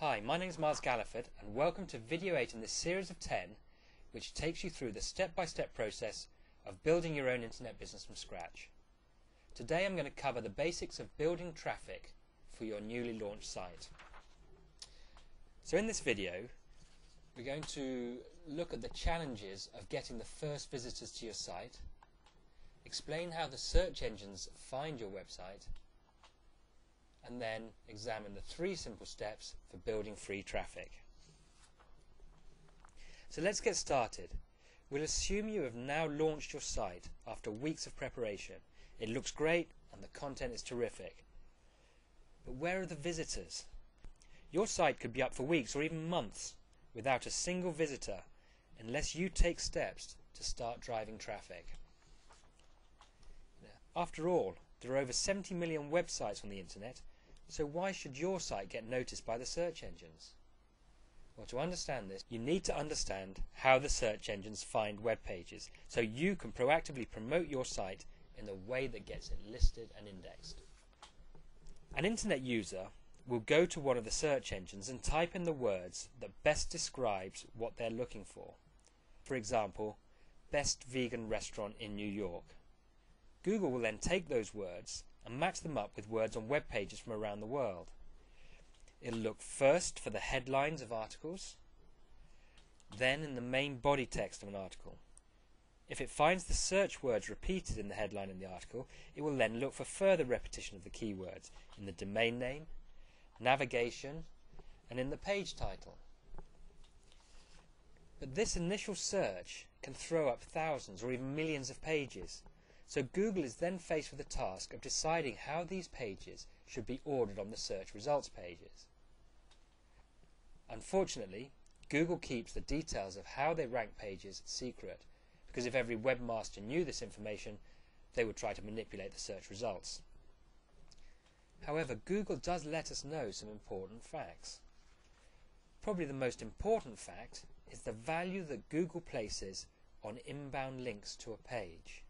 Hi, my name is Miles Galliford and welcome to video 8 in this series of 10 which takes you through the step-by-step process of building your own internet business from scratch. Today I'm going to cover the basics of building traffic for your newly launched site. So in this video we're going to look at the challenges of getting the first visitors to your site, explain how the search engines find your website, and then examine the 3 simple steps for building free traffic. So let's get started. We'll assume you have now launched your site after weeks of preparation. It looks great and the content is terrific. But where are the visitors? Your site could be up for weeks or even months without a single visitor unless you take steps to start driving traffic. After all, there are over 70 million websites on the internet, so why should your site get noticed by the search engines? Well, to understand this, you need to understand how the search engines find web pages, so you can proactively promote your site in the way that gets it listed and indexed. An internet user will go to one of the search engines and type in the words that best describes what they're looking for. For example, best vegan restaurant in New York. Google will then take those words and match them up with words on web pages from around the world. It'll look first for the headlines of articles, then in the main body text of an article. If it finds the search words repeated in the headline in the article, it will then look for further repetition of the keywords in the domain name, navigation, and in the page title. But this initial search can throw up thousands or even millions of pages. So Google is then faced with the task of deciding how these pages should be ordered on the search results pages. Unfortunately, Google keeps the details of how they rank pages secret, because if every webmaster knew this information, they would try to manipulate the search results. However, Google does let us know some important facts. Probably the most important fact is the value that Google places on inbound links to a page.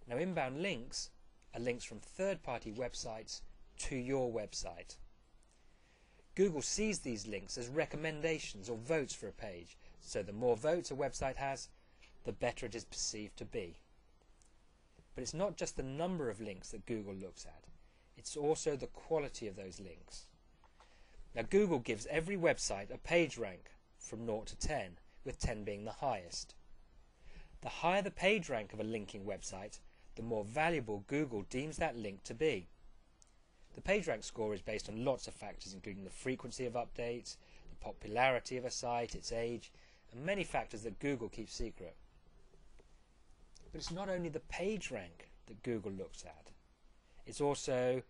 Now, inbound links are links from third-party websites to your website. Google sees these links as recommendations or votes for a page, so the more votes a website has, the better it is perceived to be. But it's not just the number of links that Google looks at, it's also the quality of those links. Now, Google gives every website a page rank from 0 to 10, with 10 being the highest. The higher the page rank of a linking website, the more valuable Google deems that link to be. The PageRank score is based on lots of factors, including the frequency of updates, the popularity of a site, its age, and many factors that Google keeps secret. But it's not only the PageRank that Google looks at, it's also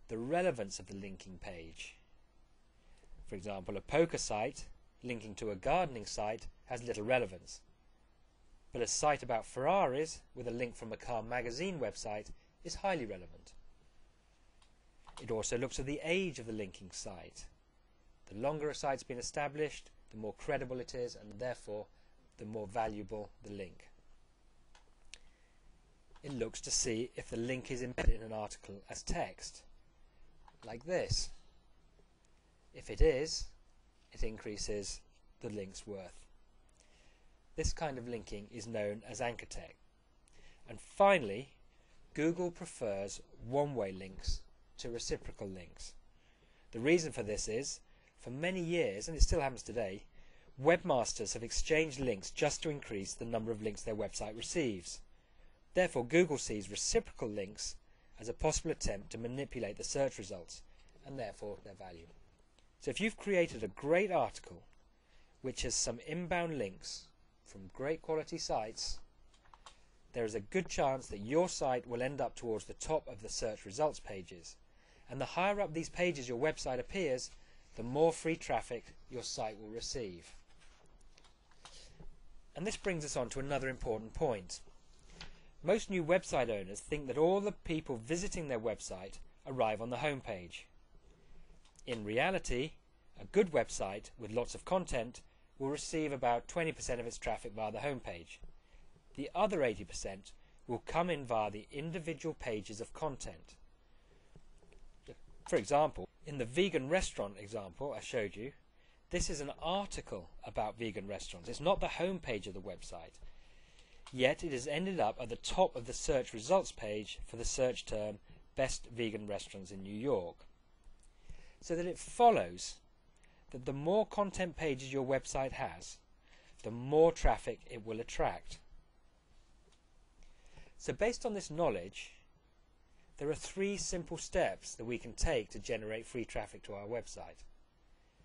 the relevance of the linking page. For example, a poker site linking to a gardening site has little relevance. But a site about Ferraris with a link from a car magazine website is highly relevant. It also looks at the age of the linking site. The longer a site's been established, the more credible it is, and therefore the more valuable the link. It looks to see if the link is embedded in an article as text, like this. If it is, it increases the link's worth. This kind of linking is known as anchor text. And finally, Google prefers one-way links to reciprocal links. The reason for this is, for many years, and it still happens today, webmasters have exchanged links just to increase the number of links their website receives. Therefore, Google sees reciprocal links as a possible attempt to manipulate the search results, and therefore their value. So if you've created a great article which has some inbound links from great quality sites, there is a good chance that your site will end up towards the top of the search results pages, and the higher up these pages your website appears, the more free traffic your site will receive. And this brings us on to another important point. Most new website owners think that all the people visiting their website arrive on the home page. In reality, a good website with lots of content will receive about 20% of its traffic via the home page. The other 80% will come in via the individual pages of content. For example, In the vegan restaurant example I showed you, this is an article about vegan restaurants. It's not the home page of the website. Yet it has ended up at the top of the search results page for the search term Best Vegan Restaurants in New York. So that it follows that the more content pages your website has, the more traffic it will attract. So based on this knowledge, there are 3 simple steps that we can take to generate free traffic to our website.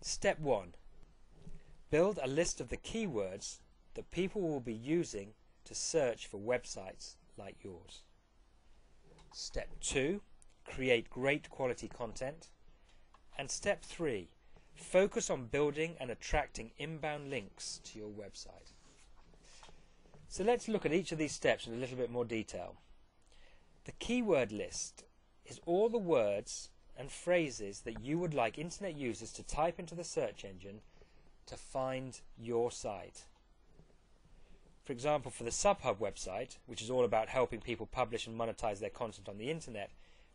Step 1. Build a list of the keywords that people will be using to search for websites like yours. Step 2. Create great quality content. And step 3. Focus on building and attracting inbound links to your website. So let's look at each of these steps in a little bit more detail. The keyword list is all the words and phrases that you would like internet users to type into the search engine to find your site. For example, for the SubHub website, which is all about helping people publish and monetize their content on the internet,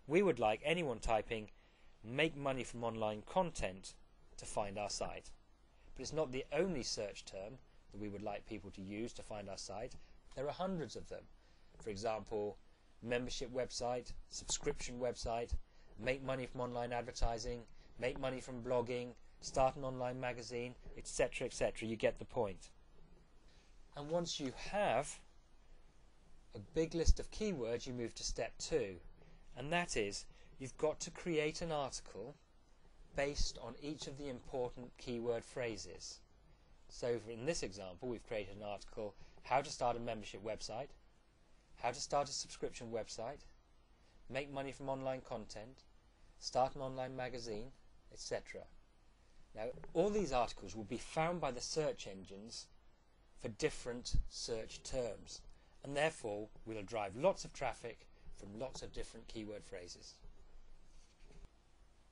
we would like anyone typing "make money from online content" to find our site. But it's not the only search term that we would like people to use to find our site. There are hundreds of them. For example, membership website, subscription website, make money from online advertising, make money from blogging, start an online magazine, etc., etc. You get the point. And once you have a big list of keywords, you move to step 2, and that is you've got to create an article based on each of the important keyword phrases. So in this example, we've created an article, how to start a membership website, how to start a subscription website, make money from online content, start an online magazine, etc. Now, all these articles will be found by the search engines for different search terms, and therefore will drive lots of traffic from lots of different keyword phrases.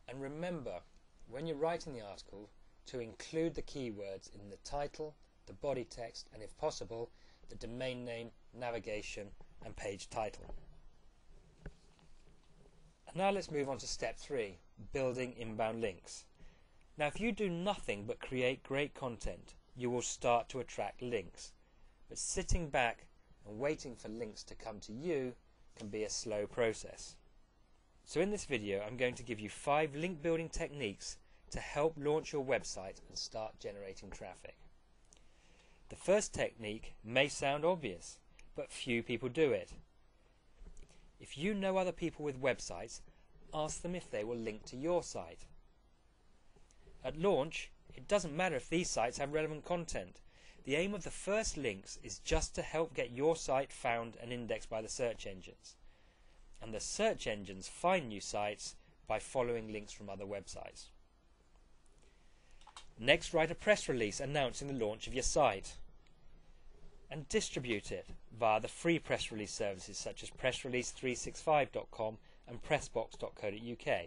And remember, when you're writing the article, to include the keywords in the title, the body text, and if possible, the domain name, navigation, and page title. And now let's move on to step 3, building inbound links. Now, if you do nothing but create great content, you will start to attract links. But sitting back and waiting for links to come to you can be a slow process. So in this video, I'm going to give you 5 link building techniques to help launch your website and start generating traffic. The first technique may sound obvious, but few people do it. If you know other people with websites, ask them if they will link to your site. At launch, it doesn't matter if these sites have relevant content. The aim of the first links is just to help get your site found and indexed by the search engines. And the search engines find new sites by following links from other websites. Next, write a press release announcing the launch of your site and distribute it via the free press release services such as pressrelease365.com and pressbox.co.uk.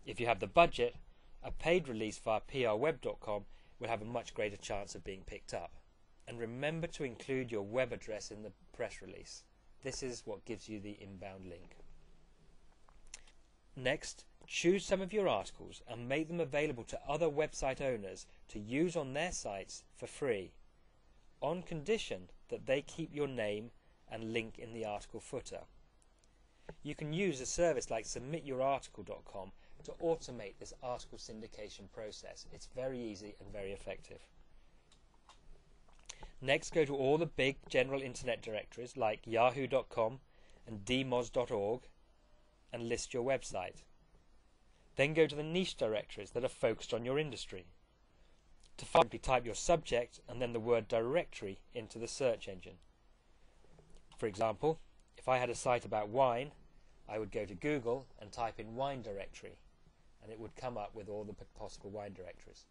If you have the budget, a paid release via prweb.com will have a much greater chance of being picked up. And remember to include your web address in the press release. This is what gives you the inbound link. Next, choose some of your articles and make them available to other website owners to use on their sites for free, on condition that they keep your name and link in the article footer. You can use a service like submityourarticle.com to automate this article syndication process. It's very easy and very effective. Next, go to all the big general internet directories like yahoo.com and dmoz.org and list your website. Then go to the niche directories that are focused on your industry. To simply type your subject and then the word directory into the search engine. For example, if I had a site about wine, I would go to Google and type in wine directory, and it would come up with all the possible wine directories.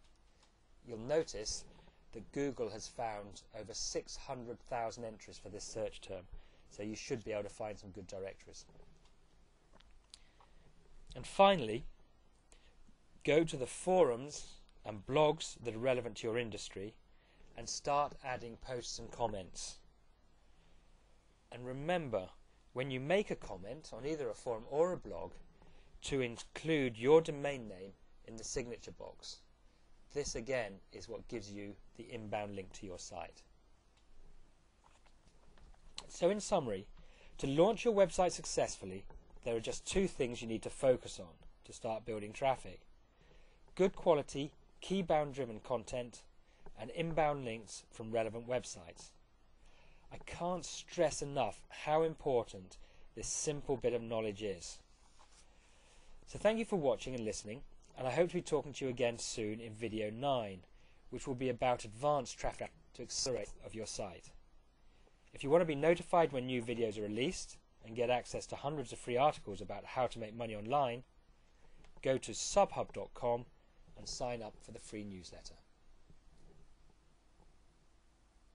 You'll notice that Google has found over 600,000 entries for this search term, so you should be able to find some good directories. And finally, go to the forums and blogs that are relevant to your industry and start adding posts and comments. And remember, when you make a comment on either a forum or a blog, to include your domain name in the signature box. This again is what gives you the inbound link to your site. So in summary, to launch your website successfully, there are just two things you need to focus on to start building traffic: good quality, keybound driven content and inbound links from relevant websites. I can't stress enough how important this simple bit of knowledge is. So thank you for watching and listening, and I hope to be talking to you again soon in video 9, which will be about advanced traffic to accelerate of your site. If you want to be notified when new videos are released and get access to hundreds of free articles about how to make money online, go to subhub.com and sign up for the free newsletter.